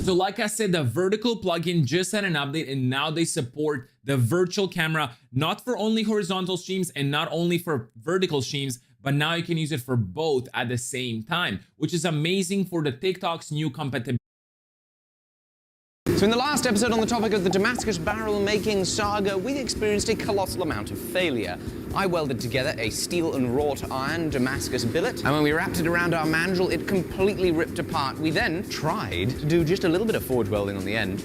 So like I said, the vertical plugin just had an update and now they support the virtual camera, not for only horizontal streams and not only for vertical streams, but now you can use it for both at the same time, which is amazing for the TikTok's new compatibility. So in the last episode on the topic of the Damascus barrel making saga, we experienced a colossal amount of failure. I welded together a steel and wrought iron Damascus billet, and when we wrapped it around our mandrel, it completely ripped apart. We then tried to do just a little bit of forge welding on the end.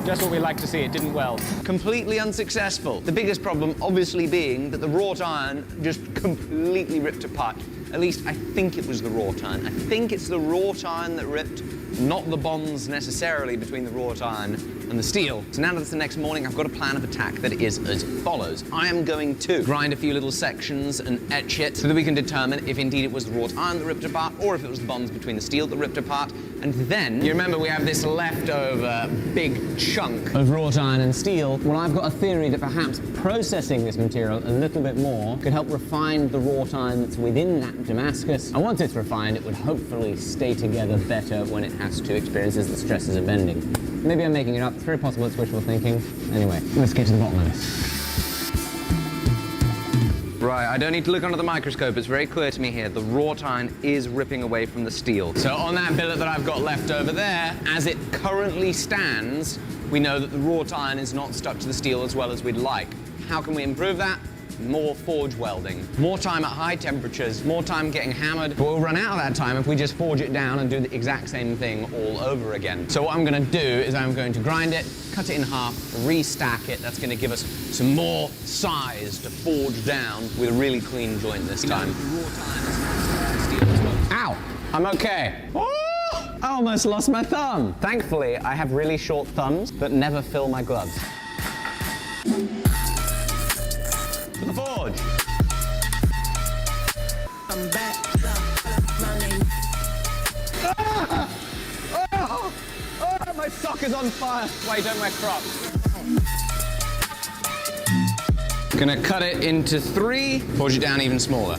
Just what we like to see, it didn't weld. Completely unsuccessful. The biggest problem obviously being that the wrought iron just completely ripped apart. At least I think it was the wrought iron. I think it's the wrought iron that ripped, not the bonds necessarily between the wrought iron and the steel. So now that it's the next morning, I've got a plan of attack that is as follows. I am going to grind a few little sections and etch it so that we can determine if indeed it was the wrought iron that ripped apart or if it was the bonds between the steel that ripped apart. And then, you remember we have this leftover big chunk of wrought iron and steel. Well, I've got a theory that perhaps processing this material a little bit more could help refine the wrought iron that's within that Damascus. And once it's refined, it would hopefully stay together better when it has to experience the stresses of bending. Maybe I'm making it up. It's very possible it's wishful thinking. Anyway, let's get to the bottom of this. Right, I don't need to look under the microscope. It's very clear to me here. The wrought iron is ripping away from the steel. So on that billet that I've got left over there, as it currently stands, we know that the wrought iron is not stuck to the steel as well as we'd like. How can we improve that? More forge welding. More time at high temperatures, more time getting hammered. But we'll run out of that time if we just forge it down and do the exact same thing all over again. So what I'm going to do is I'm going to grind it, cut it in half, restack it. That's going to give us some more size to forge down with a really clean joint this time. Ow! I'm okay. Oh, I almost lost my thumb. Thankfully, I have really short thumbs that never fill my gloves. To the forge. I'm back. My sock is on fire. Wait, don't wear Crocs. Gonna cut it into 3, forge it down even smaller.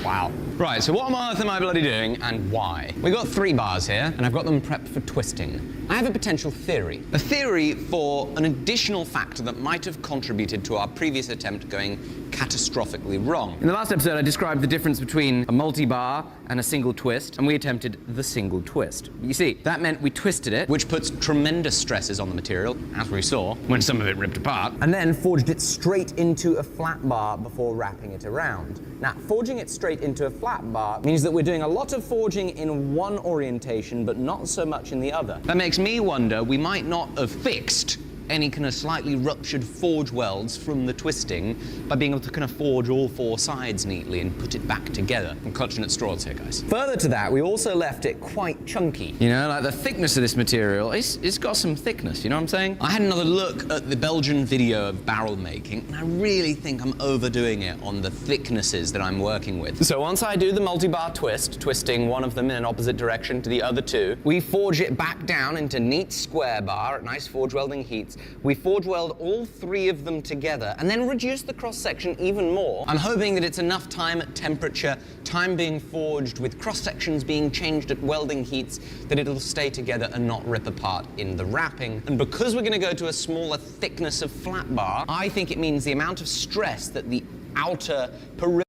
Wow. Right, so what on earth am I bloody doing and why? We've got 3 bars here, and I've got them prepped for twisting. I have a potential theory. A theory for an additional factor that might have contributed to our previous attempt going catastrophically wrong. In the last episode, I described the difference between a multi-bar and a single twist, and we attempted the single twist. You see, that meant we twisted it, which puts tremendous stresses on the material, as we saw, when some of it ripped apart, and then forged it straight into a flat bar before wrapping it around. Now, forging it straight into a flat bar means that we're doing a lot of forging in one orientation, but not so much in the other. That makes me wonder we might not have fixed any kind of slightly ruptured forge welds from the twisting by being able to kind of forge all 4 sides neatly and put it back together. I'm clutching at straws here, guys. Further to that, we also left it quite chunky. You know, like the thickness of this material, it's got some thickness, you know what I'm saying? I had another look at the Belgian video of barrel making, and I really think I'm overdoing it on the thicknesses that I'm working with. So once I do the multi-bar twist, twisting one of them in an opposite direction to the other 2, we forge it back down into neat square bar at nice forge welding heats. We forge weld all 3 of them together and then reduce the cross-section even more. I'm hoping that it's enough time at temperature, time being forged with cross-sections being changed at welding heats, that it'll stay together and not rip apart in the wrapping. And because we're going to go to a smaller thickness of flat bar, I think it means the amount of stress that the outer perimeter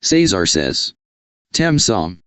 Cesar says. Tem som.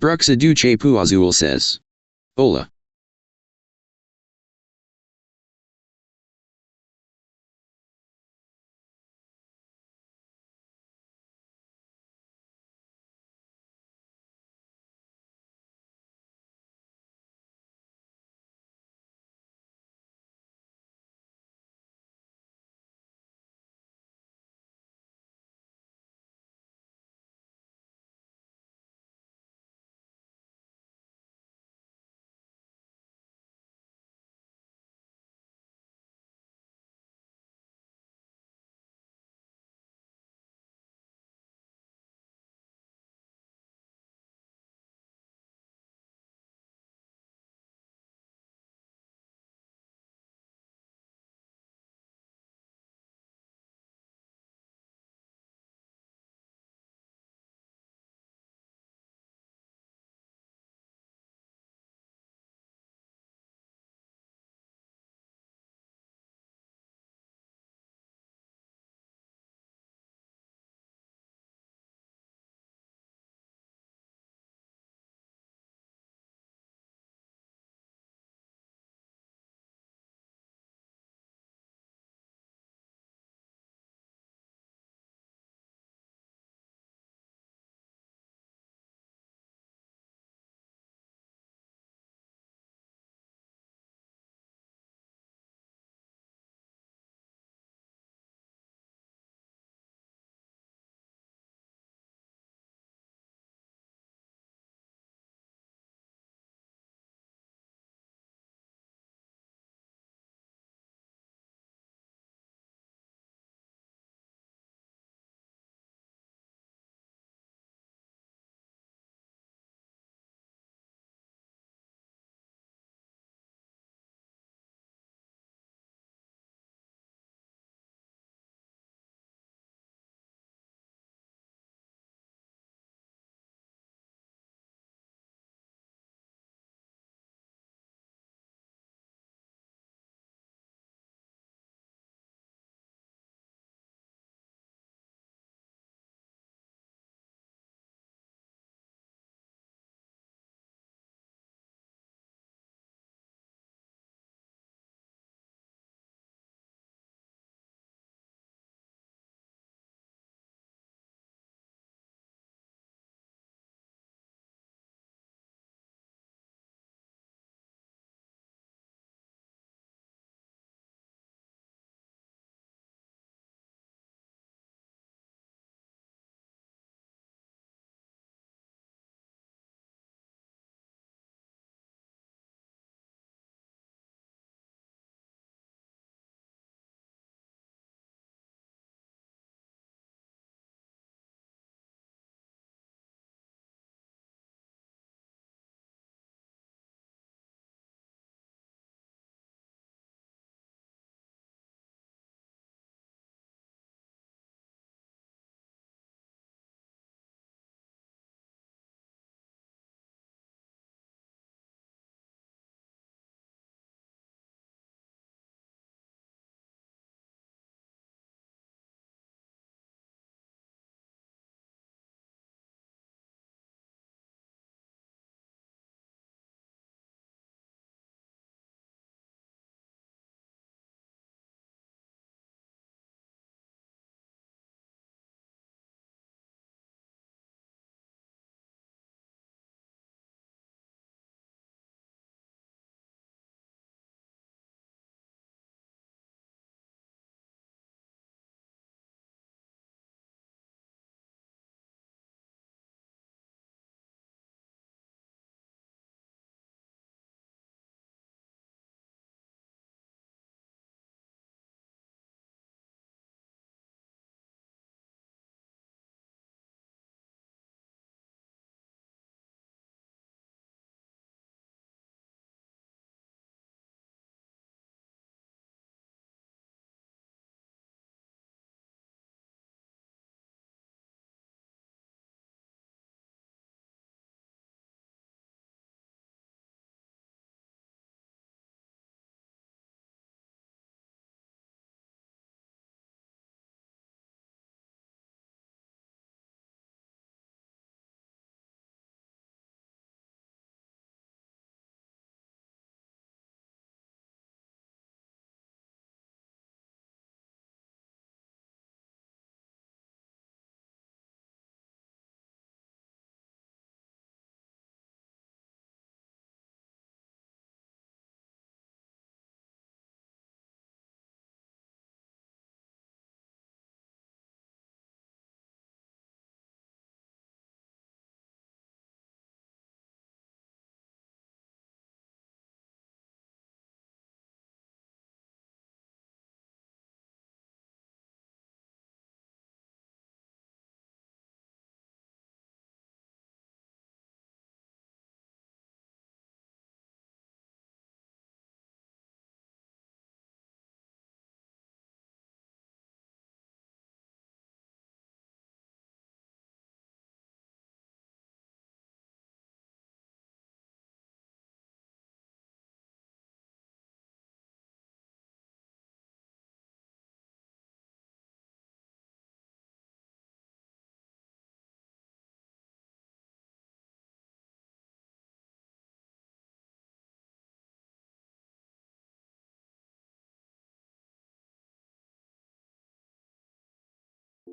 Bruxa du Chapu Azul says. Hola.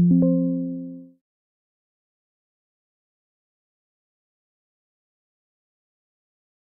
you.